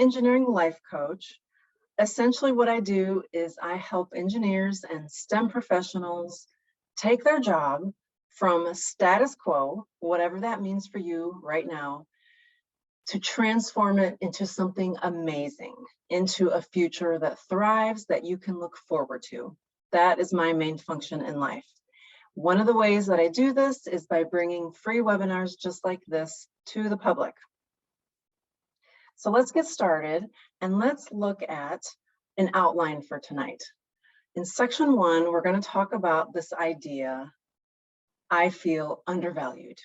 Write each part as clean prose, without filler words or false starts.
engineering life coach. Essentially what I do is I help engineers and STEM professionals take their job from status quo, whatever that means for you right now, to transform it into something amazing, into a future that thrives, that you can look forward to. That is my main function in life. One of the ways that I do this is by bringing free webinars just like this to the public. So let's get started and let's look at an outline for tonight. In section 1, we're going to talk about this idea, I feel undervalued.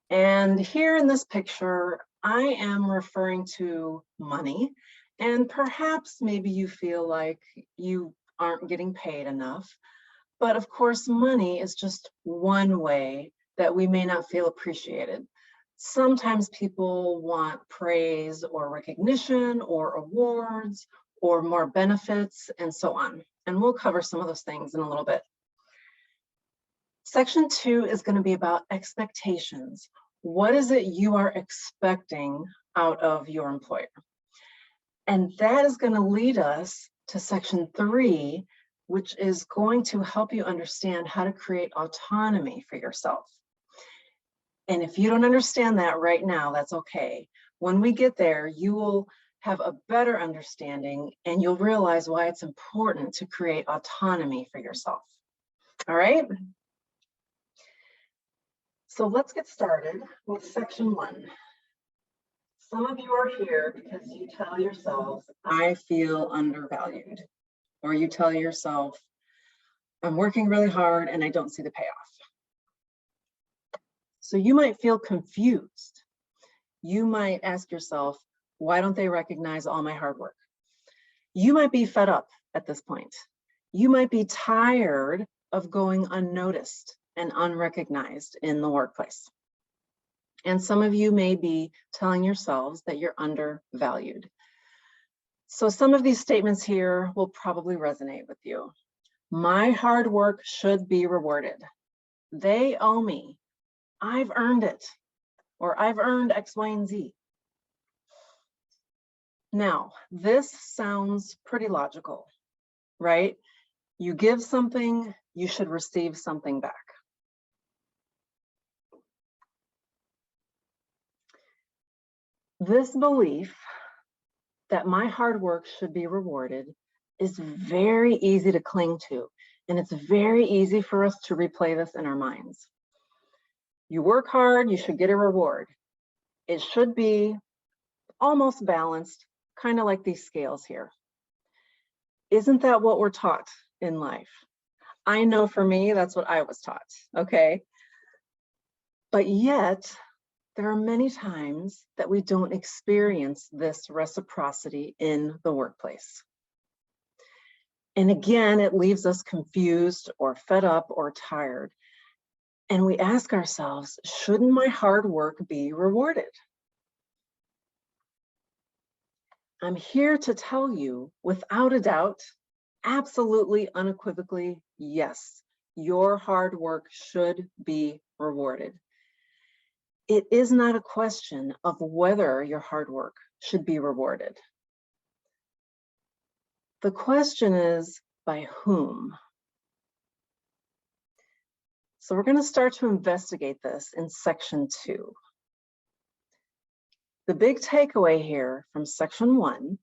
And here in this picture, I am referring to money, and perhaps maybe you feel like you aren't getting paid enough. But of course, money is just one way that we may not feel appreciated. Sometimes people want praise or recognition or awards or more benefits and so on. And we'll cover some of those things in a little bit. Section 2 is going to be about expectations. What is it you are expecting out of your employer? And that is going to lead us to section 3, which is going to help you understand how to create autonomy for yourself. And if you don't understand that right now, that's okay. When we get there, you will have a better understanding and you'll realize why it's important to create autonomy for yourself. All right? So let's get started with section 1. Some of you are here because you tell yourselves, I feel undervalued. Or you tell yourself, I'm working really hard and I don't see the payoff. So you might feel confused. You might ask yourself, why don't they recognize all my hard work? You might be fed up at this point. You might be tired of going unnoticed and unrecognized in the workplace. And some of you may be telling yourselves that you're undervalued. So some of these statements here will probably resonate with you. My hard work should be rewarded. They owe me. I've earned it. Or I've earned X, Y, and Z. Now, this sounds pretty logical, right? You give something, you should receive something back. This belief that my hard work should be rewarded is very easy to cling to, and it's very easy for us to replay this in our minds. You work hard, you should get a reward. It should be almost balanced, kind of like these scales here. Isn't that what we're taught in life? I know for me, that's what I was taught, okay? But yet, there are many times that we don't experience this reciprocity in the workplace. And again, it leaves us confused or fed up or tired. And we ask ourselves, shouldn't my hard work be rewarded? I'm here to tell you, without a doubt, absolutely, unequivocally, yes, your hard work should be rewarded. It is not a question of whether your hard work should be rewarded. The question is, by whom? So we're going to start to investigate this in section 2. The big takeaway here from section 1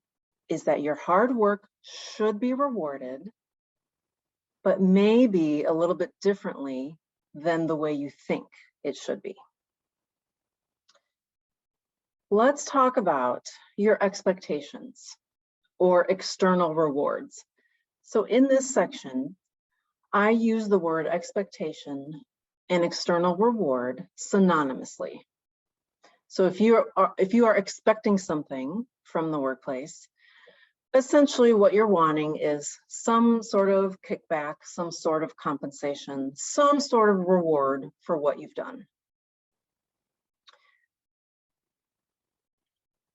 is that your hard work should be rewarded, but maybe a little bit differently than the way you think it should be. Let's talk about your expectations or external rewards. So in this section, I use the word expectation and external reward synonymously. So if you are expecting something from the workplace, essentially what you're wanting is some sort of kickback, some sort of compensation, some sort of reward for what you've done.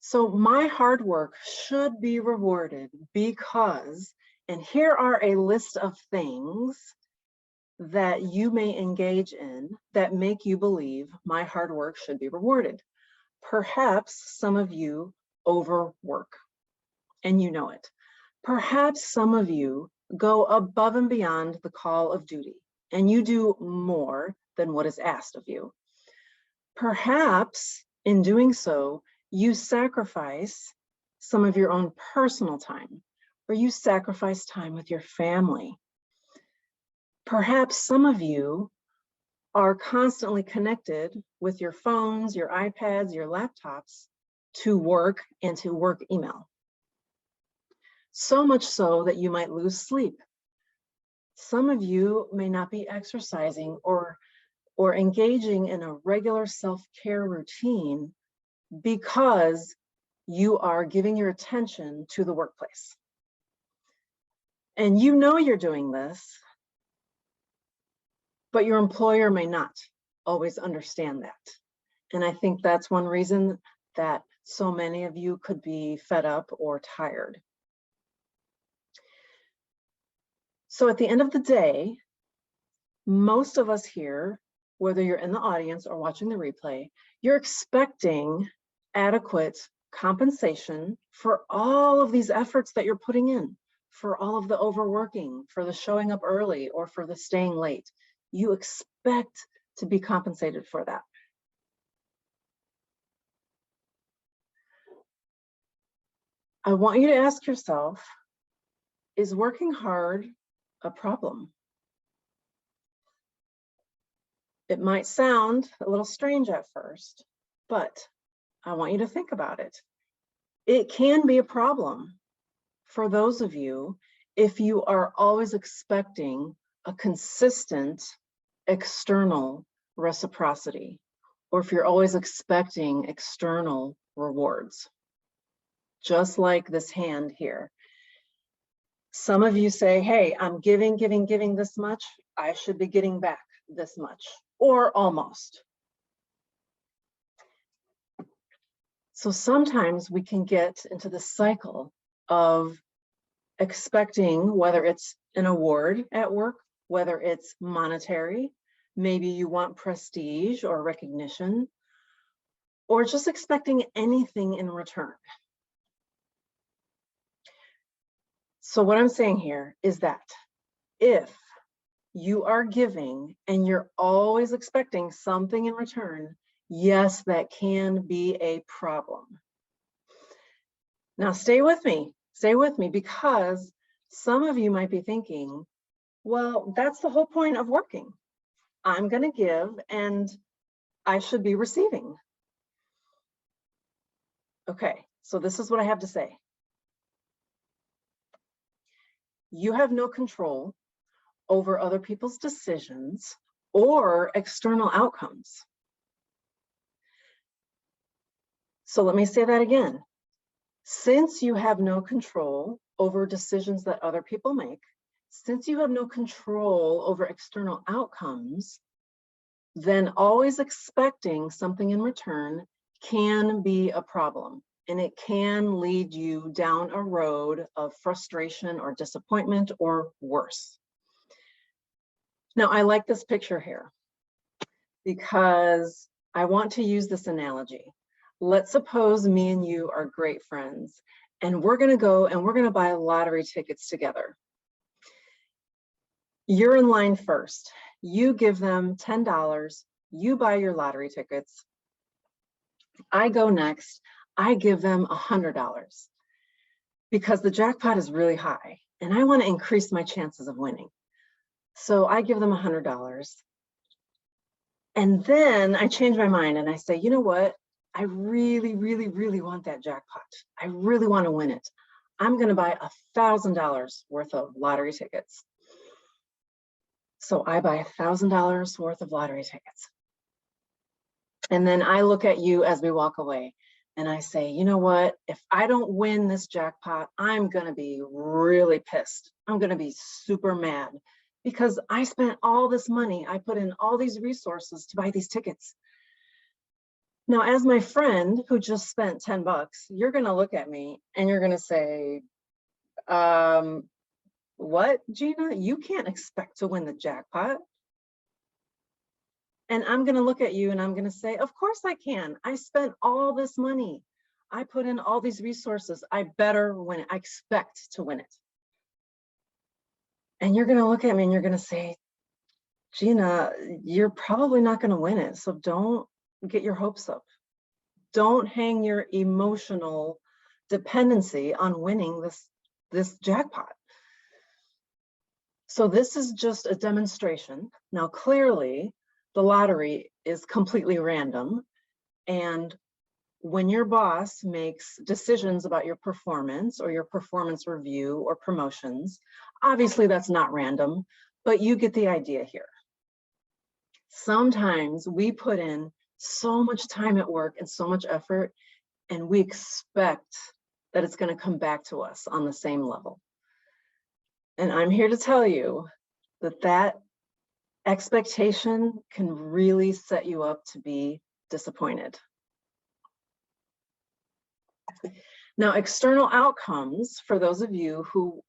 So my hard work should be rewarded because, and here are a list of things that you may engage in that make you believe my hard work should be rewarded. Perhaps some of you overwork, and you know it. Perhaps some of you go above and beyond the call of duty, and you do more than what is asked of you. Perhaps in doing so, you sacrifice some of your own personal time, or you sacrifice time with your family. Perhaps some of you are constantly connected with your phones, your iPads, your laptops to work and to work email. So much so that you might lose sleep. Some of you may not be exercising or engaging in a regular self-care routine because you are giving your attention to the workplace. And you know you're doing this, but your employer may not always understand that. And I think that's one reason that so many of you could be fed up or tired. So at the end of the day, most of us here, whether you're in the audience or watching the replay, you're expecting adequate compensation for all of these efforts that you're putting in, for all of the overworking, for the showing up early, or for the staying late. You expect to be compensated for that. I want you to ask yourself, is working hard a problem? It might sound a little strange at first, but I want you to think about it. It can be a problem for those of you if you are always expecting a consistent external reciprocity, or if you're always expecting external rewards, just like this hand here. Some of you say, hey, I'm giving this much, I should be getting back this much, or almost. So sometimes we can get into the cycle of expecting, whether it's an award at work, whether it's monetary, maybe you want prestige or recognition, or just expecting anything in return. So what I'm saying here is that if you are giving and you're always expecting something in return, yes, that can be a problem. Now stay with me, because some of you might be thinking, well, that's the whole point of working. I'm going to give and I should be receiving. Okay, so this is what I have to say. You have no control over other people's decisions or external outcomes. So let me say that again. Since you have no control over decisions that other people make, since you have no control over external outcomes, then always expecting something in return can be a problem, and it can lead you down a road of frustration or disappointment or worse. Now, I like this picture here because I want to use this analogy. Let's suppose me and you are great friends, and we're going to go and we're going to buy lottery tickets together. You're in line first. You give them $10. You buy your lottery tickets. I go next. I give them $100 because the jackpot is really high and I want to increase my chances of winning. So I give them $100. And then I change my mind and I say, you know what? I really want that jackpot. I really want to win it. I'm going to buy $1,000 worth of lottery tickets. So I buy $1,000 worth of lottery tickets. And then I look at you as we walk away and I say, you know what? If I don't win this jackpot, I'm going to be really pissed. I'm going to be super mad because I spent all this money. I put in all these resources to buy these tickets. Now, as my friend who just spent $10, you're going to look at me and you're going to say, what, Gina? You can't expect to win the jackpot. And I'm going to look at you and I'm going to say, of course I can. I spent all this money. I put in all these resources. I better win it. I expect to win it. And you're going to look at me and you're going to say, Gina, you're probably not going to win it. So don't get your hopes up. Don't hang your emotional dependency on winning this jackpot. So this is just a demonstration. Now, clearly, the lottery is completely random. And when your boss makes decisions about your performance or your performance review or promotions, obviously that's not random, but you get the idea here. Sometimes we put in so much time at work and so much effort, and we expect that it's going to come back to us on the same level. And I'm here to tell you that that expectation can really set you up to be disappointed. Now, external outcomes, for those of you who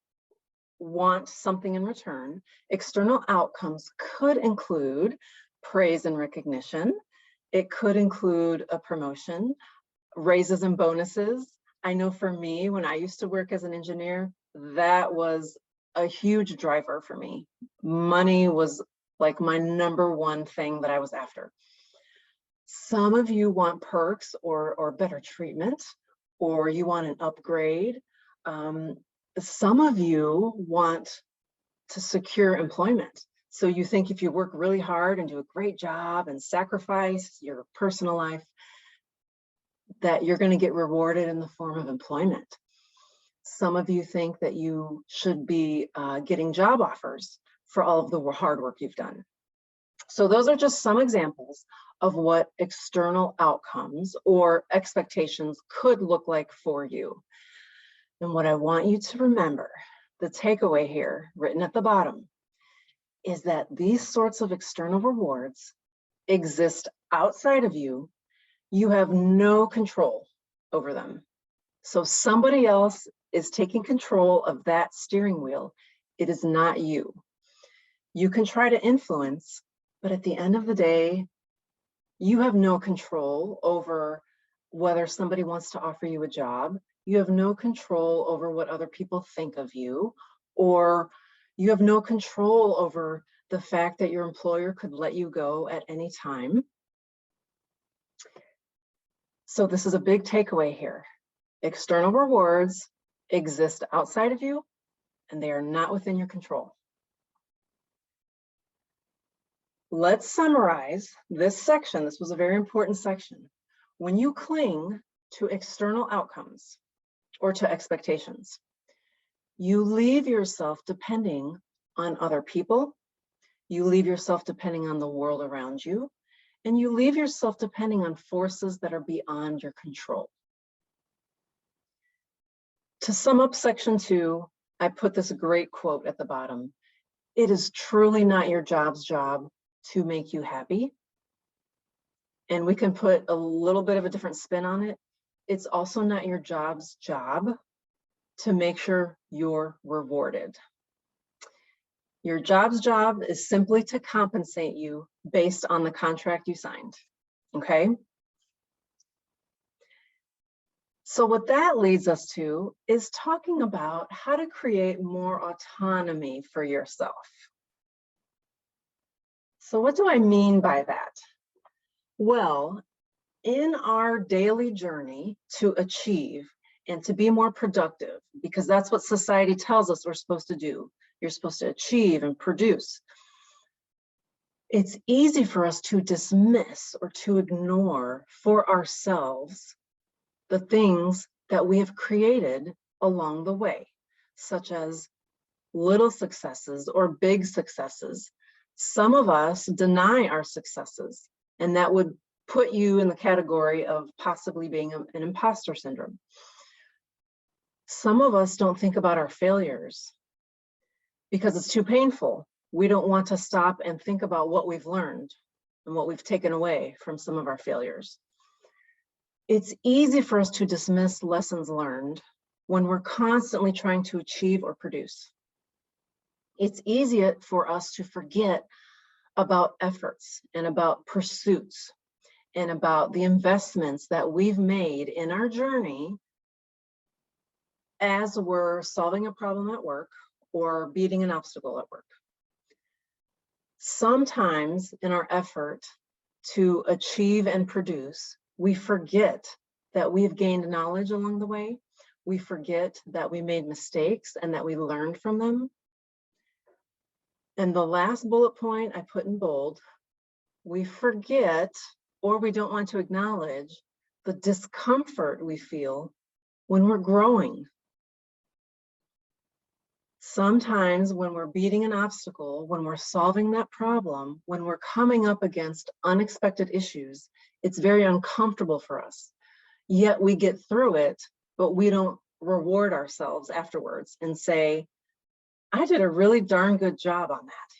want something in return, external outcomes could include praise and recognition. It could include a promotion, raises and bonuses. I know for me, when I used to work as an engineer, that was a huge driver for me. Money was like my number one thing that I was after. Some of you want perks or better treatment, or you want an upgrade. Some of you want to secure employment. So you think if you work really hard and do a great job and sacrifice your personal life, that you're going to get rewarded in the form of employment. Some of you think that you should be getting job offers for all of the hard work you've done. So those are just some examples of what external outcomes or expectations could look like for you. And what I want you to remember, the takeaway here, written at the bottom, is that these sorts of external rewards exist outside of you. You have no control over them. So somebody else is taking control of that steering wheel. It is not you. You can try to influence, but at the end of the day, you have no control over whether somebody wants to offer you a job. You have no control over what other people think of you, or you have no control over the fact that your employer could let you go at any time. So this is a big takeaway here. External rewards exist outside of you, and they are not within your control. Let's summarize this section. This was a very important section. When you cling to external outcomes or to expectations, you leave yourself depending on other people, you leave yourself depending on the world around you, and you leave yourself depending on forces that are beyond your control. To sum up section 2, I put this great quote at the bottom. It is truly not your job's job to make you happy. And we can put a little bit of a different spin on it. It's also not your job's job to make sure you're rewarded. Your job's job is simply to compensate you based on the contract you signed, okay? So what that leads us to is talking about how to create more autonomy for yourself. So what do I mean by that? Well, in our daily journey to achieve and to be more productive, because that's what society tells us we're supposed to do. You're supposed to achieve and produce. It's easy for us to dismiss or to ignore for ourselves the things that we have created along the way, such as little successes or big successes. Some of us deny our successes, and that would put you in the category of possibly being an imposter syndrome. Some of us don't think about our failures because it's too painful. We don't want to stop and think about what we've learned and what we've taken away from some of our failures. It's easy for us to dismiss lessons learned when we're constantly trying to achieve or produce. It's easier for us to forget about efforts and about pursuits and about the investments that we've made in our journey as we're solving a problem at work or beating an obstacle at work. Sometimes in our effort to achieve and produce, we forget that we've gained knowledge along the way. We forget that we made mistakes and that we learned from them. And the last bullet point I put in bold, we forget or we don't want to acknowledge the discomfort we feel when we're growing. Sometimes when we're beating an obstacle, when we're solving that problem, when we're coming up against unexpected issues, it's very uncomfortable for us. Yet we get through it, but we don't reward ourselves afterwards and say, I did a really darn good job on that.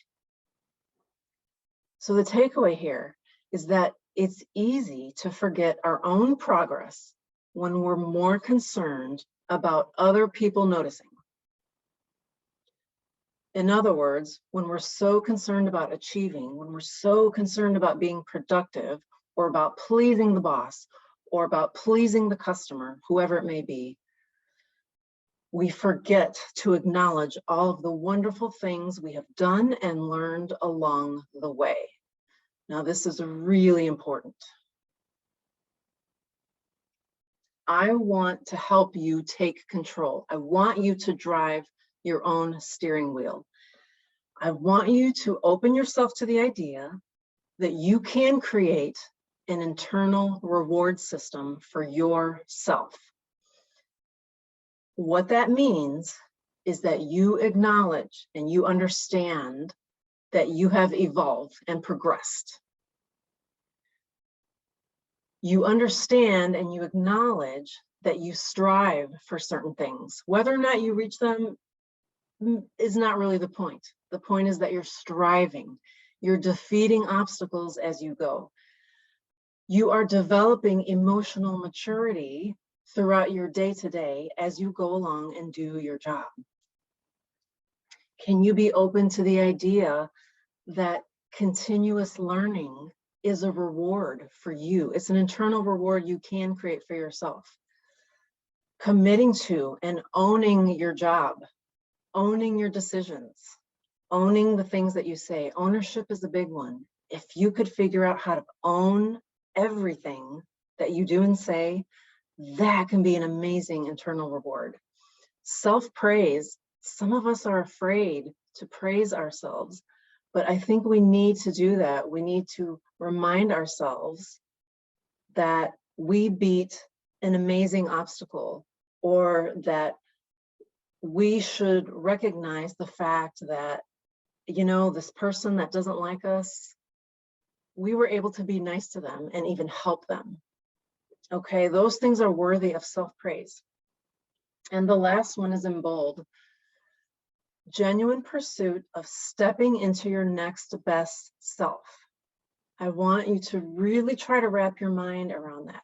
So the takeaway here is that it's easy to forget our own progress when we're more concerned about other people noticing. In other words, when we're so concerned about achieving, when we're so concerned about being productive, or about pleasing the boss, or about pleasing the customer, whoever it may be, we forget to acknowledge all of the wonderful things we have done and learned along the way. Now, this is really important. I want to help you take control. I want you to drive your own steering wheel. I want you to open yourself to the idea that you can create an internal reward system for yourself. What that means is that you acknowledge and you understand that you have evolved and progressed. You understand and you acknowledge that you strive for certain things. Whether or not you reach them is not really the point. The point is that you're striving. You're defeating obstacles as you go. You are developing emotional maturity throughout your day-to-day as you go along and do your job. Can you be open to the idea that continuous learning is a reward for you? It's an internal reward you can create for yourself. Committing to and owning your job, owning your decisions, owning the things that you say. Ownership is a big one. If you could figure out how to own everything that you do and say, that can be an amazing internal reward. Self-praise, some of us are afraid to praise ourselves, but I think we need to do that. We need to remind ourselves that we beat an amazing obstacle, or that we should recognize the fact that, you know, this person that doesn't like us, we were able to be nice to them and even help them. Okay, those things are worthy of self-praise. And the last one is in bold. Genuine pursuit of stepping into your next best self. I want you to really try to wrap your mind around that.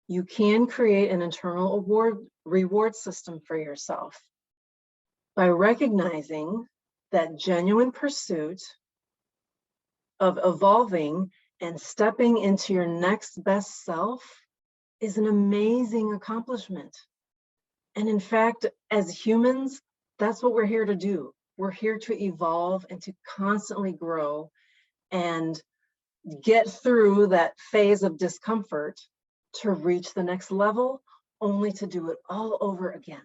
You can create an internal reward system for yourself by recognizing that genuine pursuit of evolving and stepping into your next best self is an amazing accomplishment. And in fact, as humans, that's what we're here to do. We're here to evolve and to constantly grow and get through that phase of discomfort to reach the next level, only to do it all over again.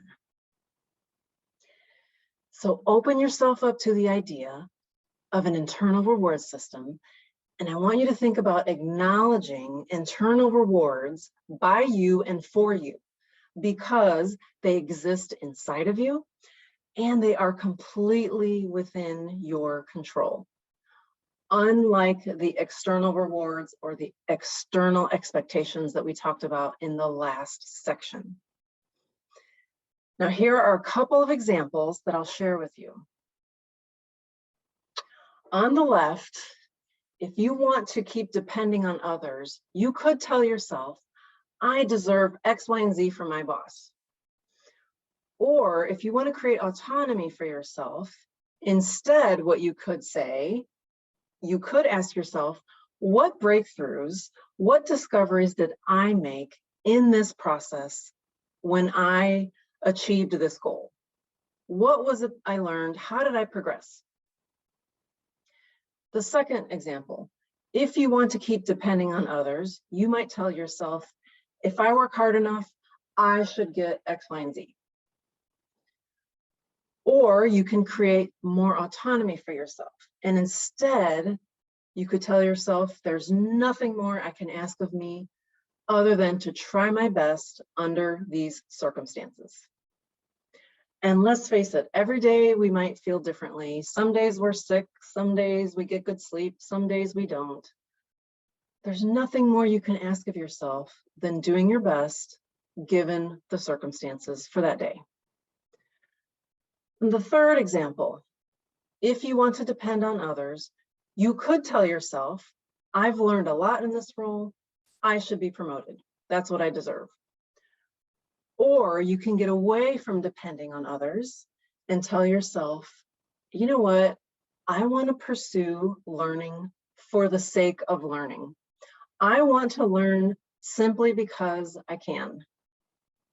So open yourself up to the idea of an internal reward system. And I want you to think about acknowledging internal rewards by you and for you, because they exist inside of you and they are completely within your control. Unlike the external rewards or the external expectations that we talked about in the last section. Now, here are a couple of examples that I'll share with you. On the left, if you want to keep depending on others, you could tell yourself, I deserve X, Y, and Z from my boss. Or if you want to create autonomy for yourself, instead, what you could say, you could ask yourself, What breakthroughs, what discoveries did I make in this process when I achieved this goal? What was it I learned? How did I progress? The second example, if you want to keep depending on others, you might tell yourself, if I work hard enough, I should get X, Y, and Z. Or you can create more autonomy for yourself. And instead, you could tell yourself, there's nothing more I can ask of me other than to try my best under these circumstances. And let's face it, every day we might feel differently. Some days we're sick, some days we get good sleep, some days we don't. There's nothing more you can ask of yourself than doing your best given the circumstances for that day. And the third example, if you want to depend on others, you could tell yourself, I've learned a lot in this role, I should be promoted. That's what I deserve. Or you can get away from depending on others and tell yourself, you know what? I want to pursue learning for the sake of learning. I want to learn simply because I can.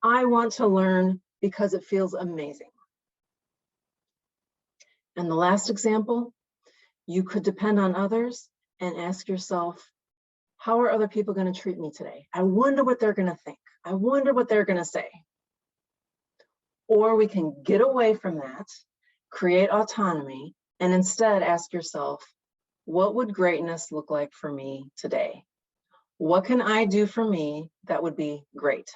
I want to learn because it feels amazing. And the last example, you could depend on others and ask yourself, how are other people going to treat me today? I wonder what they're going to think. I wonder what they're going to say. Or we can get away from that, create autonomy, and instead ask yourself, what would greatness look like for me today? What can I do for me that would be great?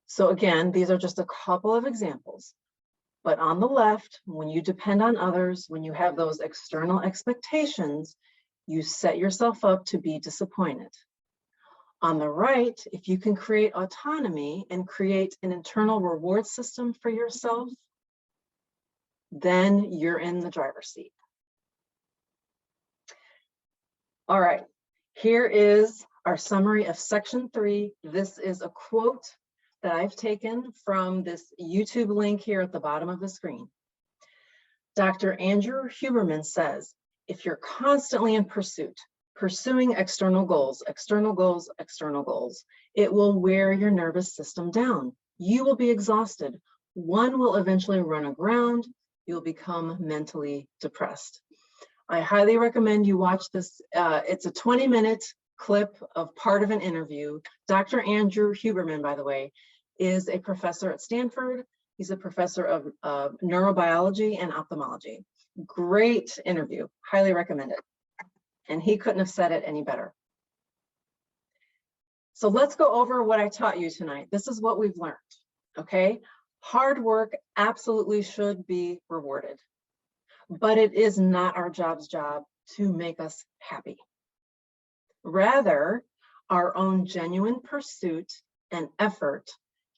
So again, these are just a couple of examples. But on the left, when you depend on others, when you have those external expectations, you set yourself up to be disappointed. On the right, if you can create autonomy and create an internal reward system for yourself, then you're in the driver's seat. All right, here is our summary of section 3. This is a quote that I've taken from this YouTube link here at the bottom of the screen. Dr. Andrew Huberman says, if you're constantly in pursuing external goals, it will wear your nervous system down. You will be exhausted. One will eventually run aground. You'll become mentally depressed. I highly recommend you watch this. It's a 20-minute clip of part of an interview. Dr. Andrew Huberman, by the way, is a professor at Stanford. He's a professor of neurobiology and ophthalmology. Great interview, highly recommend it. And he couldn't have said it any better. So let's go over what I taught you tonight. This is what we've learned, okay? Hard work absolutely should be rewarded, but it is not our job's job to make us happy. Rather, our own genuine pursuit and effort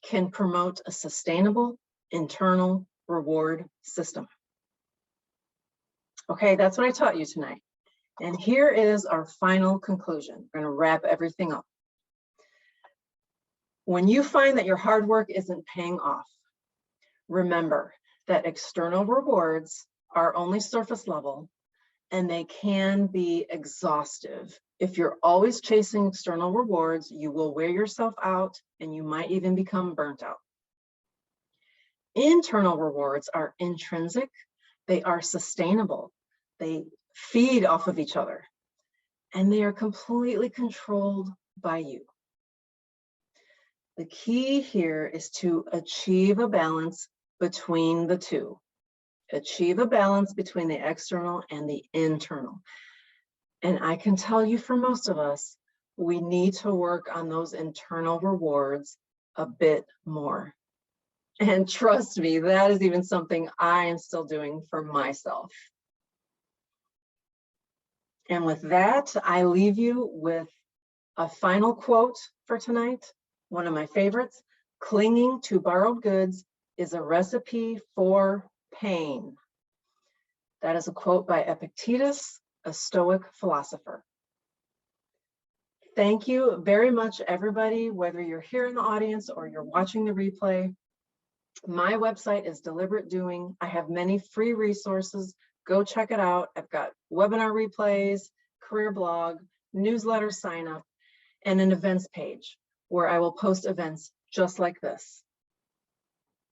can promote a sustainable internal reward system. Okay, that's what I taught you tonight. And here is our final conclusion. We're going to wrap everything up. When you find that your hard work isn't paying off, remember that external rewards are only surface level and they can be exhaustive. If you're always chasing external rewards, you will wear yourself out and you might even become burnt out. Internal rewards are intrinsic, they are sustainable, they feed off of each other, and they are completely controlled by you. The key here is to achieve a balance between the two. Achieve a balance between the external and the internal. And I can tell you for most of us, we need to work on those internal rewards a bit more. And trust me, that is even something I am still doing for myself. And with that, I leave you with a final quote for tonight, one of my favorites. Clinging to borrowed goods is a recipe for pain. That is a quote by Epictetus, a Stoic philosopher. Thank you very much, everybody, whether you're here in the audience or you're watching the replay. My website is Deliberate Doing. I have many free resources Go check it out. I've got webinar replays, career blog, newsletter sign up, and an events page where I will post events just like this.